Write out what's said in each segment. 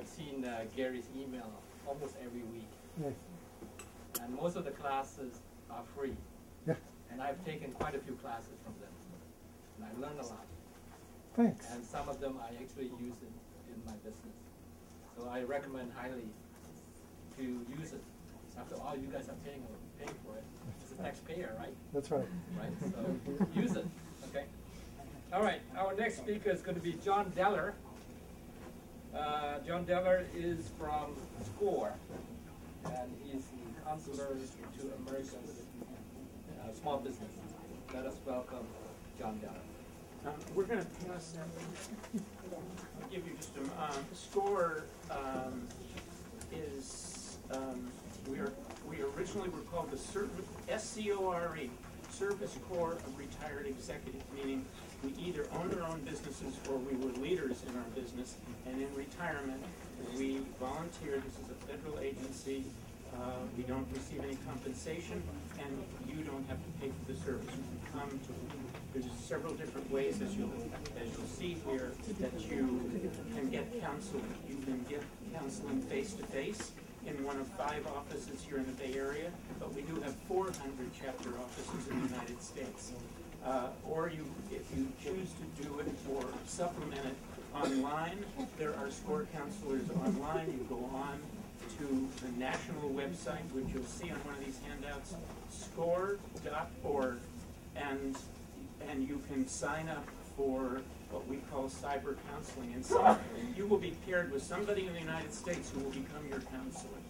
I've seen Gary's email almost every week. Yes. And most of the classes are free. Yeah. And I've taken quite a few classes from them. And I've learned a lot. Thanks. And some of them I actually use in my business. So I recommend highly to use it. After all, you guys are paying for it. It's a taxpayer, right? That's right. Right? So use it. Okay. All right. Our next speaker is going to be John Dellar. John Dellar is from SCORE, and he's the counselor to American small business. Let us welcome John Dellar. We're going to pass that. I'll give you just a SCORE is we originally were called the SCORE, Service Corps of Retired Executives, meaning we either owned our own businesses or we were leaders in our business, and in retirement we volunteer. This is a federal agency. We don't receive any compensation, and you don't have to pay for the service. You can come to. There's several different ways, as you'll see here, that you can get counseling. You can get counseling face-to-face in one of 5 offices here in the Bay Area, but we do have 400 chapter offices in the United States. Or if you choose to do it or supplement it online, there are SCORE counselors online. You go on to the national website, which you'll see on one of these handouts, score.org, and you can sign up for what we call cyber counseling. And you will be paired with somebody in the United States who will become your counselor.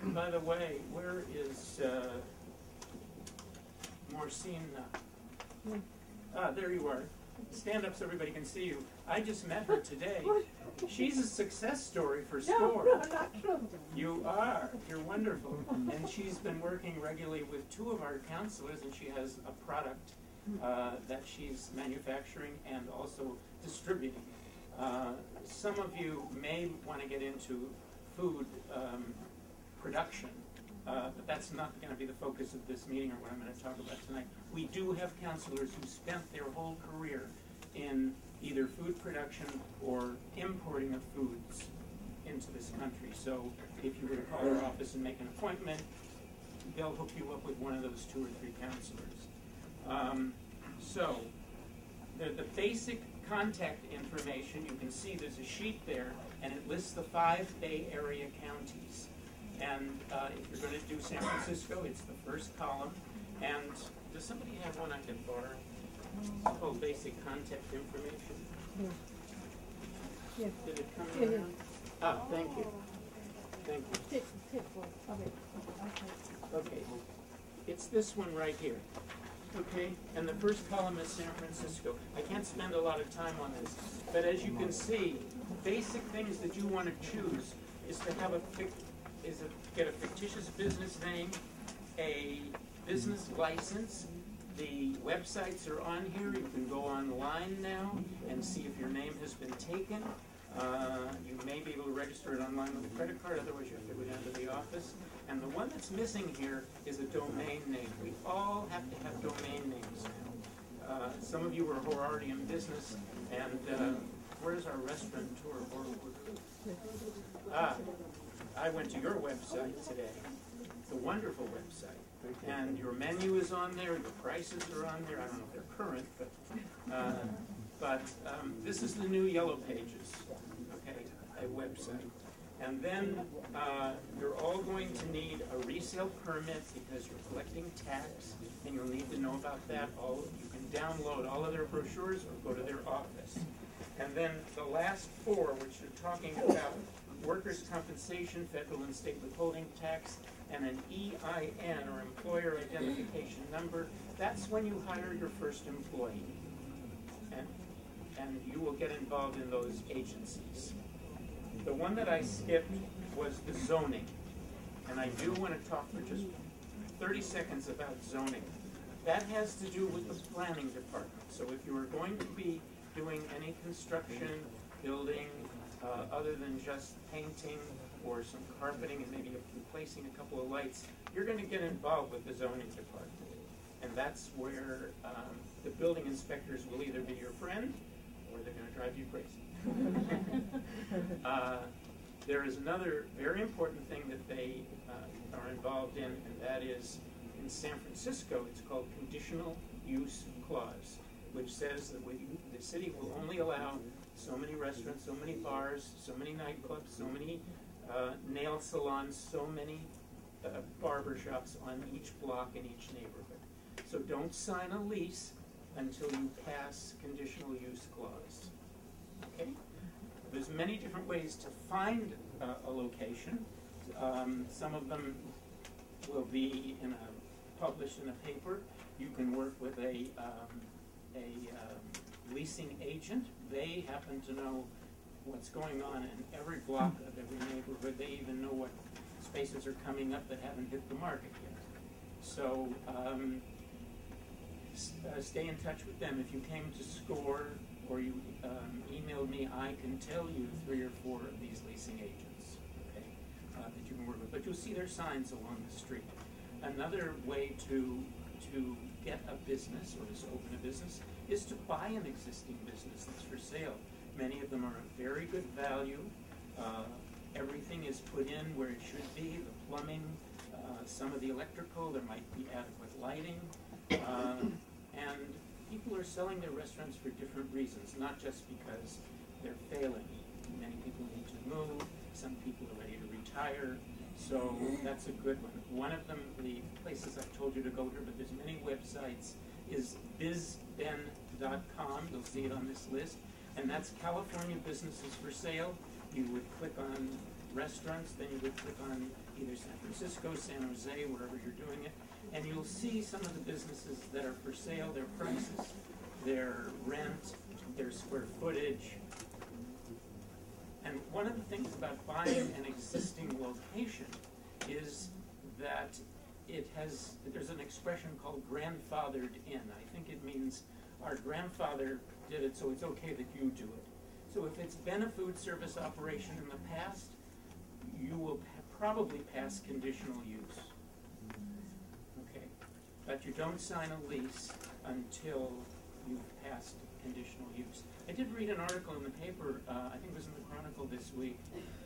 By the way, where is Morcina? There you are. Stand up so everybody can see you. I just met her today. She's a success story for SCORE. No, not true. You are. You're wonderful. And she's been working regularly with 2 of our counselors, and she has a product that she's manufacturing and also distributing. Some of you may want to get into food production, but that's not going to be the focus of this meeting or what I'm going to talk about tonight. We do have counselors who spent their whole career in either food production or importing of foods into this country. So if you were to call our office and make an appointment, they'll hook you up with one of those 2 or 3 counselors. So the basic contact information, you can see there's a sheet there, and it lists the 5 Bay Area counties. And if you're going to do San Francisco, it's the first column. And does somebody have one I can borrow? It's called basic contact information. Yes. Did it come Yeah, around? Ah, thank you. Thank you. Okay. It's this one right here. Okay, and the first column is San Francisco. I can't spend a lot of time on this, but as you can see, basic things that you want to choose is to have get a fictitious business name, a business license. The websites are on here. You can go online now and see if your name has been taken. You may be able to register it online with a credit card, otherwise you have to go down to the office. And the one that's missing here is a domain name. We all have to have domain names now. Some of you are already in business, and where's our restaurateur? I went to your website today. It's a wonderful website. And your menu is on there, your prices are on there. I don't know if they're current, but this is the new Yellow Pages, okay, a website. And then you're all going to need a resale permit because you're collecting tax, and you'll need to know about that. You can download all of their brochures or go to their office. And then the last 4, which are talking about workers' compensation, federal and state withholding tax, and an EIN, or employer identification number. That's when you hire your first employee. And you will get involved in those agencies. The one that I skipped was the zoning. And I do want to talk for just 30 seconds about zoning. That has to do with the planning department. So if you are going to be doing any construction, building, other than just painting or some carpeting and maybe replacing a couple of lights, you're going to get involved with the zoning department. And that's where the building inspectors will either be your friend or they're going to drive you crazy. There is another very important thing that they are involved in, and that is in San Francisco, it's called conditional use clause, which says that the city will only allow so many restaurants, so many bars, so many nightclubs, so many nail salons, so many barber shops on each block in each neighborhood. So don't sign a lease until you pass conditional use clause. Okay? There's many different ways to find a location. Some of them will be published in a paper. You can work with a leasing agent. They happen to know what's going on in every block of every neighborhood. They even know what spaces are coming up that haven't hit the market yet. So stay in touch with them. If you came to SCORE or you emailed me, I can tell you 3 or 4 of these leasing agents, okay, that you can work with. But you'll see their signs along the street. Another way to get a business or to open a business is to buy an existing business that's for sale. Many of them are of very good value. Everything is put in where it should be, the plumbing, some of the electrical, there might be adequate lighting, and people are selling their restaurants for different reasons, not just because they're failing. Many people need to move, some people are ready to retire, so that's a good one. One of them, the places I've told you to go to, but there's many websites, is bizben.com. You'll see it on this list. And that's California Businesses for Sale. You would click on restaurants, then you would click on either San Francisco, San Jose, wherever you're doing it, and you'll see some of the businesses that are for sale, their prices, their rent, their square footage. And one of the things about buying an existing location is that there's an expression called grandfathered in. I think it means our grandfather did it, so it's okay that you do it. So if it's been a food service operation in the past, you will probably pass conditional use. Okay, but you don't sign a lease until you've passed conditional use. I did read an article in the paper, I think it was in the Chronicle this week,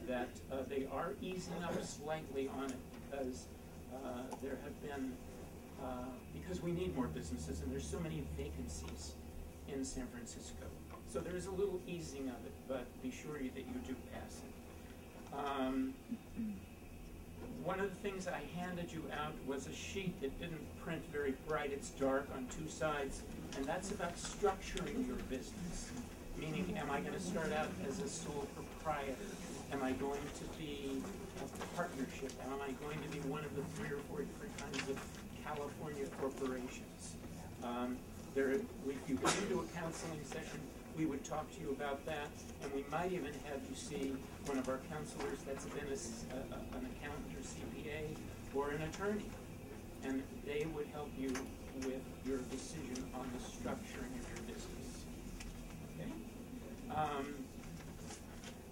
that they are easing up slightly on it because there have been, because we need more businesses and there's so many vacancies in San Francisco. So there is a little easing of it, but be sure that you do pass it. One of the things I handed you out was a sheet that didn't print very bright. It's dark on 2 sides, and that's about structuring your business. Meaning, am I going to start out as a sole proprietor? Am I going to be a partnership? Am I going to be one of the 3 or 4 different kinds of California corporations? If you came to a counseling session, we would talk to you about that, and we might even have you see one of our counselors that's been an accountant or CPA or an attorney, and they would help you with your decision on the structuring of your business. Okay?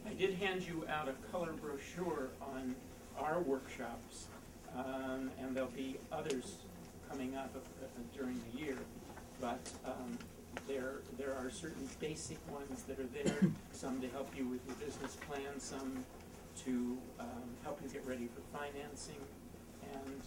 I did hand you out a color brochure on our workshops, and there'll be others coming up during the year, but there are certain basic ones that are there, some to help you with your business plan, some to help you get ready for financing, and